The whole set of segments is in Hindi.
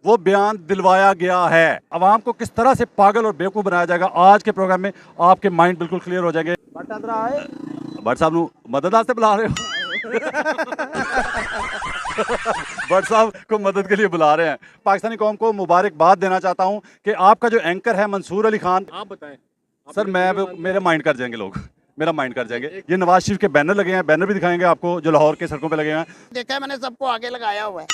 वो बयान दिलवाया गया है। अवाम को किस तरह से पागल और बेवकूफ़ बनाया जाएगा, आज के प्रोग्राम में आपके माइंड बिल्कुल क्लियर हो जाएंगे। भट्ट साहब नू मदद वास्ते बुला रहे हो भट्ट साहब को मदद के लिए बुला रहे हैं। पाकिस्तानी कौम को मुबारकबाद देना चाहता हूं कि आपका जो एंकर है मंसूर अली खान, आप बताएं सर मेरे माइंड कर जाएंगे लोग, मेरा माइंड कर जाएंगे। ये नवाज शरीफ के बैनर लगे हैं, बैनर भी दिखाएंगे आपको जो लाहौर के सड़कों पे लगे हैं। देखा है मैंने, सबको आगे लगाया हुआ है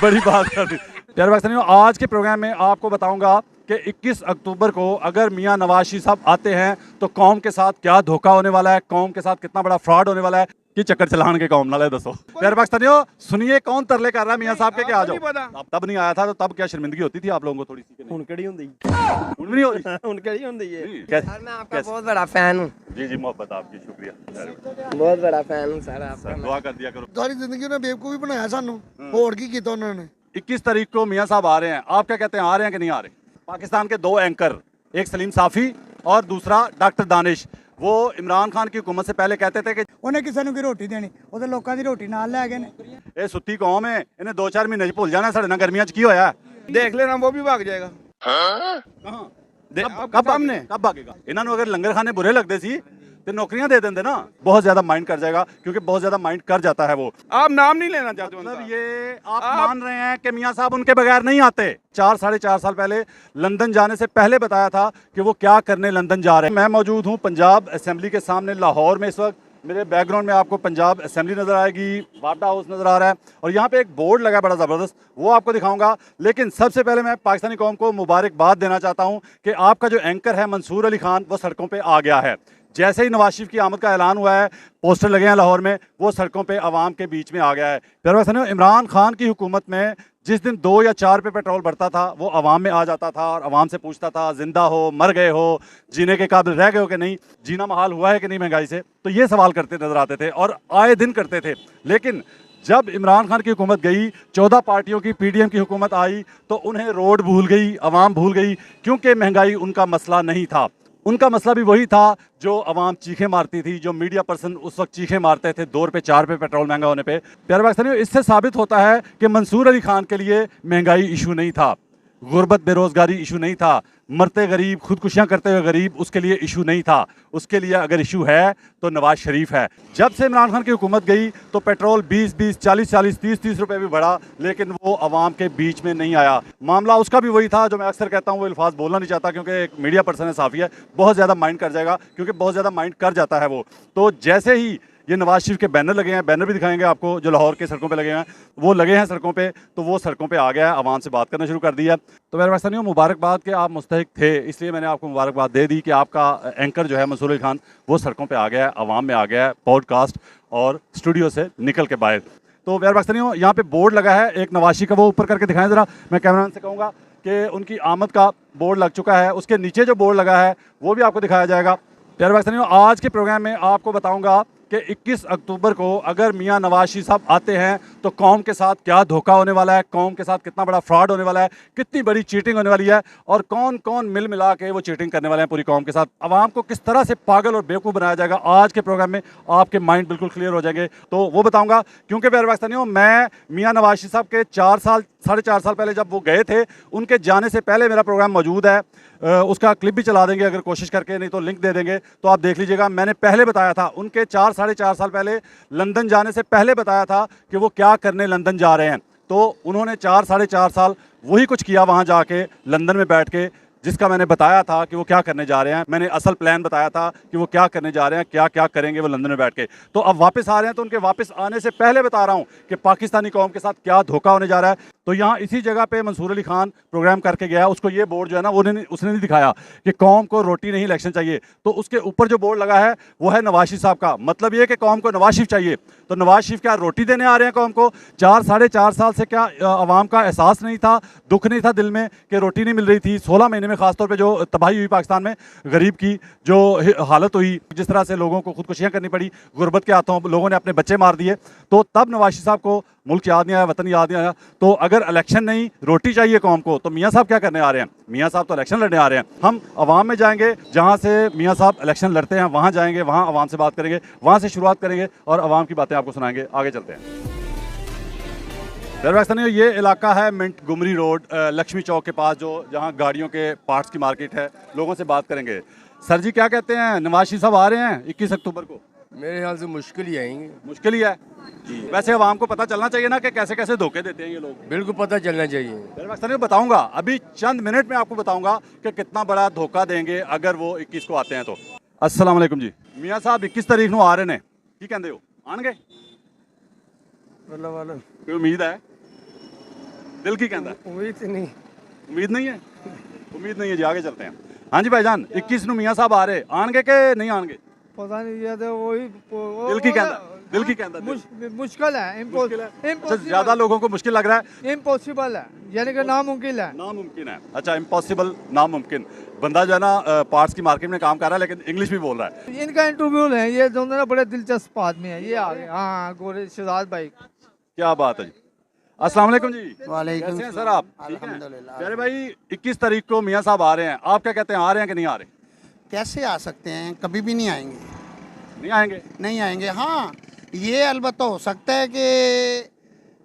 बड़ी बात कर दी। प्यारे पाकिस्तानियों, आज के प्रोग्राम में आपको बताऊंगा कि 21 अक्टूबर को अगर मियां नवाज शरीफ साहब आते हैं तो कौम के साथ क्या धोखा होने वाला है, कौम के साथ कितना बड़ा फ्रॉड होने वाला है कि चक्कर चलान के कौम नाले दसो। प्यारे पाकिस्तानियों, सुनिए कौन तरले कर रहा है मियां साहब के, क्या आ जाओ। तब नहीं आया था तो तब क्या शर्मिंदगी होती थी आप लोगों को थोड़ी सी? नहीं हो रही सर मैं आपका बहुत बड़ा फैन हूँ। जी जी, मोहब्बत आपकी, शुक्रिया, बहुत बड़ा फैन हूँ सर आपका। दुआ कर दिया करो। सारी जिंदगी उन्हें बेवकूफी बनाया सानू, होड़ की कीता उन्होंने। 21 तारीख को मियां साहब आ रहे हैं, आप क्या कहते हैं, आ रहे हैं कि नहीं आ रहे? पाकिस्तान के दो एंकर, एक सलीम साफी और दूसरा डॉक्टर दानिश, वो इमरान खान की हुकूमत से पहले कहते थे कि उन्हें किसी को रोटी देनी, वो तो लोगों की रोटी नाल लै गए ने। ये सुत्ती कौम है, इन्हें 2-4 महीने भूल जाना साढ़े ना गर्मियां की होया। देख लेना वो भी भाग जाएगा। कब भागेगा? इन्होंने अगर लंगर खाने बुरे लगते सी तो नौकरियां दे देंगे ना। बहुत ज्यादा माइंड कर जाएगा, क्योंकि बहुत ज्यादा माइंड कर जाता है वो। आप नाम नहीं लेना चाहते मतलब ये आप मान रहे हैं कि मियां साहब उनके बगैर नहीं आते। 4-4.5 साल पहले लंदन जाने से पहले बताया था कि वो क्या करने लंदन जा रहे हैं। मैं मौजूद हूँ पंजाब असेंबली के सामने लाहौर में। इस वक्त मेरे बैकग्राउंड में आपको पंजाब असेंबली नजर आएगी, वापडा हाउस नजर आ रहा है, और यहाँ पे एक बोर्ड लगा है बड़ा ज़बरदस्त, वो आपको दिखाऊंगा। लेकिन सबसे पहले मैं पाकिस्तानी कौम को मुबारकबाद देना चाहता हूँ कि आपका जो एंकर है मंसूर अली खान, वो सड़कों पर आ गया है। जैसे ही नवाज शरीफ की आमद का ऐलान हुआ है, पोस्टर लगे हैं लाहौर में, वो सड़कों पे आवाम के बीच में आ गया है। प्यारे पाकिस्तानियों, इमरान खान की हुकूमत में जिस दिन 2 या 4 पे पेट्रोल बढ़ता था, वो आवाम में आ जाता था और आवाम से पूछता था जिंदा हो, मर गए हो, जीने के काबिल रह गए हो कि नहीं, जीना महाल हुआ है कि नहीं महंगाई से। तो ये सवाल करते नजर आते थे और आए दिन करते थे। लेकिन जब इमरान खान की हुकूमत गई, 14 पार्टियों की PDM की हुकूमत आई, तो उन्हें रोड भूल गई, आवाम भूल गई, क्योंकि महंगाई उनका मसला नहीं था। उनका मसला भी वही था जो आवाम चीखें मारती थी, जो मीडिया पर्सन उस वक्त चीखें मारते थे 2 रुपये 4 रुपये पेट्रोल महंगा होने पे। प्यारे पाकिस्तानियों, इससे साबित होता है कि मंसूर अली खान के लिए महंगाई इशू नहीं था, गुर्बत बेरोजगारी इशू नहीं था, मरते गरीब, खुदकुशियां करते हुए गरीब, उसके लिए इशू नहीं था। उसके लिए अगर इशू है तो नवाज शरीफ है। जब से इमरान खान की हुकूमत गई तो पेट्रोल 20-20, 40-40, 30-30 रुपए भी बढ़ा, लेकिन वो आवाम के बीच में नहीं आया। मामला उसका भी वही था जो मैं अक्सर कहता हूँ, वो अल्फाज बोलना नहीं चाहता क्योंकि एक मीडिया पर्सन है, साफ़ी है, बहुत ज़्यादा माइंड कर जाएगा, क्योंकि बहुत ज़्यादा माइंड कर जाता है वो। तो जैसे ही ये नवाज शरीफ के बैनर लगे हैं, बैनर भी दिखाएंगे आपको जो लाहौर के सड़कों पे लगे हैं, वो लगे हैं सड़कों पे, तो वो सड़कों पे आ गया है, आवाम से बात करना शुरू कर दिया। तो मेरे पाकिस्तानियों, मुबारकबाद के आप मुस्तहिक थे, इसलिए मैंने आपको मुबारकबाद दे दी कि आपका एंकर जो है मंसूर अली खान, वो सड़कों पे आ गया है, आवाम में आ गया है, पॉडकास्ट और स्टूडियो से निकल के बाहर। तो मेरे पाकिस्तानियों, यहाँ पे बोर्ड लगा है एक नवाशी का, वो ऊपर करके दिखाएं ज़रा। मैं कैमरामैन से कहूँगा कि उनकी आमद का बोर्ड लग चुका है, उसके नीचे जो बोर्ड लगा है वो भी आपको दिखाया जाएगा। प्यारे पाकिस्तानियों, आज के प्रोग्राम में आपको बताऊंगा कि 21 अक्टूबर को अगर मियां नवाज शरीफ साहब आते हैं तो कौम के साथ क्या धोखा होने वाला है, कौम के साथ कितना बड़ा फ्रॉड होने वाला है, कितनी बड़ी चीटिंग होने वाली है, और कौन कौन मिल मिला के वो चीटिंग करने वाले हैं पूरी कौम के साथ। आवाम को किस तरह से पागल और बेवकूफ़ बनाया जाएगा, आज के प्रोग्राम में आपके माइंड बिल्कुल क्लियर हो जाएंगे, तो वो बताऊँगा। क्योंकि प्यारे पाकिस्तानियों, मैं मियां नवाज शरीफ साहब के 4-4.5 साल पहले जब वो गए थे, उनके जाने से पहले मेरा प्रोग्राम मौजूद है, उसका क्लिप भी चला देंगे अगर कोशिश करके, नहीं तो लिंक दे देंगे, तो आप देख लीजिएगा। मैंने पहले बताया था, उनके 4-4.5 साल पहले लंदन जाने से पहले बताया था कि वो क्या करने लंदन जा रहे हैं। तो उन्होंने 4-4.5 साल वही कुछ किया वहाँ जाके लंदन में बैठ के, जिसका मैंने बताया था कि वो क्या करने जा रहे हैं। मैंने असल प्लान बताया था कि वो क्या करने जा रहे हैं, क्या क्या करेंगे वो लंदन में बैठ के। तो अब वापस आ रहे हैं, तो उनके वापस आने से पहले बता रहा हूँ कि पाकिस्तानी कौम के साथ क्या धोखा होने जा रहा है। तो यहाँ इसी जगह पे मंसूर अली खान प्रोग्राम करके गया, उसको ये बोर्ड जो है ना, उसने नहीं दिखाया कि कौम को रोटी नहीं इलेक्शन चाहिए, तो उसके ऊपर जो बोर्ड लगा है वो है नवाज शरीफ साहब का। मतलब ये कि कौम को नवाज शरीफ चाहिए, तो नवाज शरीफ क्या रोटी देने आ रहे हैं कौम को? 4-4.5 साल से क्या आवाम का एहसास नहीं था, दुख नहीं था दिल में कि रोटी नहीं मिल रही थी? 16 महीने में खासतौर पर जो तबाही हुई पाकिस्तान में, गरीब की जो हालत हुई, जिस तरह से लोगों को खुदकुशियां करनी पड़ी, गुर्बत के हाथों लोगों ने अपने बच्चे मार दिए, तो तब नवाज शरीफ साहब को मुल्क याद नहीं आया, वतन याद नहीं आया। तो अगर इलेक्शन नहीं, रोटी चाहिए कौम को, तो मियाँ साहब क्या करने आ रहे हैं? मियाँ साहब तो इलेक्शन लड़ने आ रहे हैं। हम आवाम में जाएंगे, जहाँ से मियाँ साहब इलेक्शन लड़ते हैं वहाँ जाएंगे, वहाँ आवाम से बात करेंगे, वहाँ से शुरुआत करेंगे और आवाम की बातें आपको सुनाएंगे। आगे चलते हैं। पाकिस्तानियों, ये इलाका है मिंट गुमरी रोड, लक्ष्मी चौक के पास, जो जहाँ गाड़ियों के पार्ट्स की मार्केट है। लोगों से बात करेंगे। सर जी क्या कहते हैं, नवाज शरीफ साहब आ रहे हैं 21 अक्टूबर को? मेरे ख्याल से मुश्किल ही आएंगे। मुश्किल ही है जी। वैसे आवाम को पता चलना चाहिए ना कि कैसे कैसे धोखे देते हैं ये लोग। बिल्कुल पता चलना चाहिए। मेरे पाकिस्तानियों बताऊंगा, अभी चंद मिनट में आपको बताऊंगा कि कितना बड़ा धोखा देंगे अगर वो 21 को आते हैं तो। अस्सलाम वालेकुम जी। मियाँ साहब 21 तारीख को आ रहे हैं, की कहते हो, आएंगे? कोई उम्मीद है? दिल की कहता है? उम्मीद नहीं। उम्मीद नहीं है? उम्मीद नहीं है जी। आगे चलते हैं। हाँ जी भाईजान, 21 ਨੂੰ मियाँ साहब आ रहे, आएंगे कि नहीं आएंगे? पता नहीं, ये तो वही दिल की कहता, दिल की कहता, मुश्किल है, अच्छा, ज्यादा लोगों को मुश्किल लग रहा है। इम्पॉसिबल है, यानी कि नामुमकिन है। नामुमकिन है। अच्छा, इम्पॉसिबल, नामुमकिन। बंदा जो है ना पार्ट्स की मार्केट में काम कर रहा है लेकिन इंग्लिश भी बोल रहा है। इनका इंटरव्यू है, ये दोनों ना बड़े दिलचस्प आदमी है। ये आ गए, हाँ, गोरे शहजाद भाई। क्या बात है जी। अस्सलाम वालेकुम जी। वालेकुम कैसे हैं सर आप? अल्हम्दुलिल्लाह। प्यारे भाई, 21 तारीख को मियाँ साहब आ रहे हैं, आप क्या कहते हैं, आ रहे हैं कि नहीं आ रहे? कैसे आ सकते हैं, कभी भी नहीं आएंगे। नहीं आएंगे? नहीं आएंगे। हाँ, ये अलबत्ता हो सकता है कि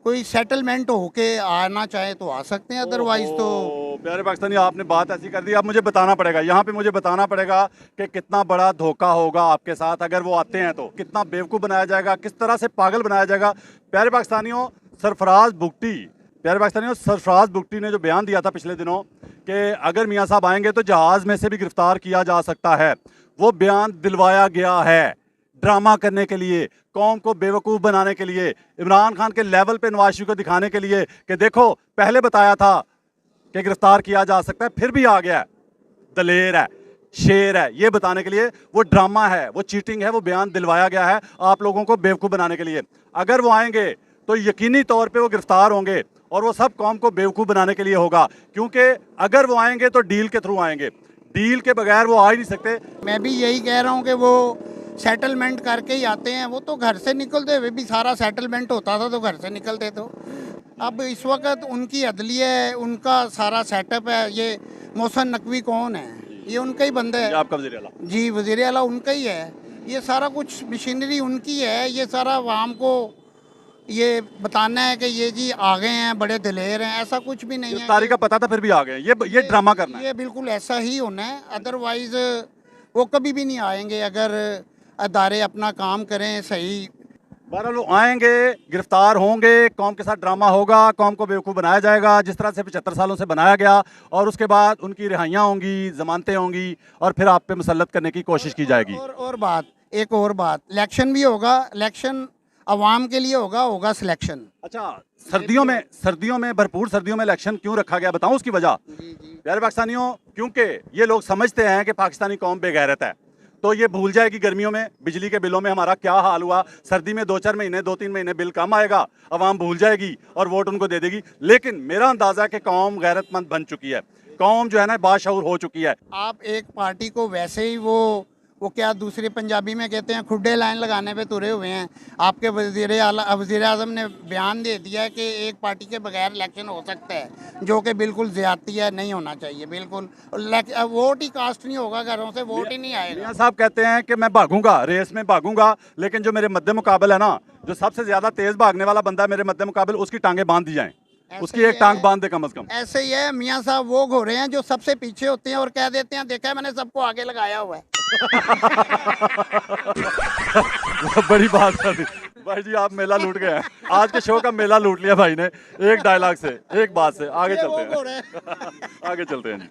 कोई सेटलमेंट होके आना चाहे तो आ सकते हैं, अदरवाइज तो। प्यारे पाकिस्तानी, आपने बात ऐसी कर दी, अब मुझे बताना पड़ेगा, यहाँ पे मुझे बताना पड़ेगा कि कितना बड़ा धोखा होगा आपके साथ अगर वो आते हैं तो। कितना बेवकूफ़ बनाया जाएगा, किस तरह से पागल बनाया जाएगा। प्यारे पाकिस्तानियों, सरफराज बुगटी ने जो बयान दिया था पिछले दिनों कि अगर मियाँ साहब आएंगे तो जहाज़ में से भी गिरफ्तार किया जा सकता है, वो बयान दिलवाया गया है ड्रामा करने के लिए, कौम को बेवकूफ़ बनाने के लिए, इमरान खान के लेवल पे नवाज शरीफ को दिखाने के लिए कि देखो पहले बताया था कि गिरफ्तार किया जा सकता है, फिर भी आ गया, दलेर है, शेर है, ये बताने के लिए। वो ड्रामा है, वो चीटिंग है, वो बयान दिलवाया गया है आप लोगों को बेवकूफ़ बनाने के लिए। अगर वो आएंगे तो यकीनी तौर पे वो गिरफ्तार होंगे और वो सब कौम को बेवकूफ़ बनाने के लिए होगा, क्योंकि अगर वो आएंगे तो डील के थ्रू आएंगे, डील के बगैर वो आ ही नहीं सकते। मैं भी यही कह रहा हूँ कि वो सेटलमेंट करके ही आते हैं। वो तो घर से निकलते हुए भी सारा सेटलमेंट होता था तो घर से निकलते तो। अब इस वक्त उनकी अदलिया है, उनका सारा सेटअप है। ये मोहसिन नकवी कौन है? ये उनका ही बंदा है। आपका वज़ीर आला? जी, वज़ीर आला उनका ही है। ये सारा कुछ मशीनरी उनकी है। ये सारा आवाम को ये बताना है कि ये जी आ गए हैं, बड़े दिलेर हैं, ऐसा कुछ भी नहीं है। तारीख का पता था फिर भी आ गए, ये ड्रामा करना है। ये बिल्कुल ऐसा ही होना है, अदरवाइज वो कभी भी नहीं आएंगे अगर अदारे अपना काम करें सही। बहरहाल वो आएंगे, गिरफ्तार होंगे, कौम के साथ ड्रामा होगा, कौम को बेवकूफ़ बनाया जाएगा जिस तरह से 75 सालों से बनाया गया, और उसके बाद उनकी रिहाइयाँ होंगी, जमानतें होंगी और फिर आप पे मुसल्लत करने की कोशिश की जाएगी। एक और बात, इलेक्शन भी होगा। इलेक्शन अवाम के लिए होगा सिलेक्शन। अच्छा, सर्दियों में भरपूर सर्दियों में इलेक्शन क्यों रखा गया, बताऊं उसकी वजह? प्यारे पाकिस्तानियों, क्योंकि ये लोग समझते हैं कि पाकिस्तानी कौम बेगैरत है, तो ये भूल जाएगी गर्मियों में बिजली के बिलों में हमारा क्या हाल हुआ, सर्दी में 2-4 महीने 2-3 महीने बिल कम आएगा, अवाम भूल जाएगी और वोट उनको दे देगी। लेकिन मेरा अंदाज़ा है कि कौम गैरतमंद बन चुकी है, कौम जो है ना बाशऊर हो चुकी है। आप एक पार्टी को वैसे ही वो क्या दूसरे पंजाबी में कहते हैं खुड्डे लाइन लगाने पे तुरे हुए हैं। आपके वज़ीर आज़म ने बयान दे दिया है कि एक पार्टी के बगैर इलेक्शन हो सकता है, जो कि बिल्कुल ज़्यादती है, नहीं होना चाहिए बिल्कुल। वोट ही कास्ट नहीं होगा, घरों से वोट ही नहीं आएगा। मियां साहब कहते हैं कि मैं भागूंगा, रेस में भागूंगा, लेकिन जो मेरे मद्दे मुकाबल है ना, जो सबसे ज़्यादा तेज़ भागने वाला बंदा है मेरे मद्दे मुकाबल, उसकी टांगें बांध दी जाएँ, उसकी एक टांग बांध दे कम अज़ कम। ऐसे ही है, मियाँ साहब वो घोड़े हैं जो सबसे पीछे होते हैं और कह देते हैं देखा है मैंने सबको आगे लगाया हुआ है। बड़ी बात है भाई जी, आप मेला लूट गए हैं। आज के शो का मेला लूट लिया भाई ने, एक डायलॉग से, एक बात से। आगे चलते हैं आगे चलते हैं जी।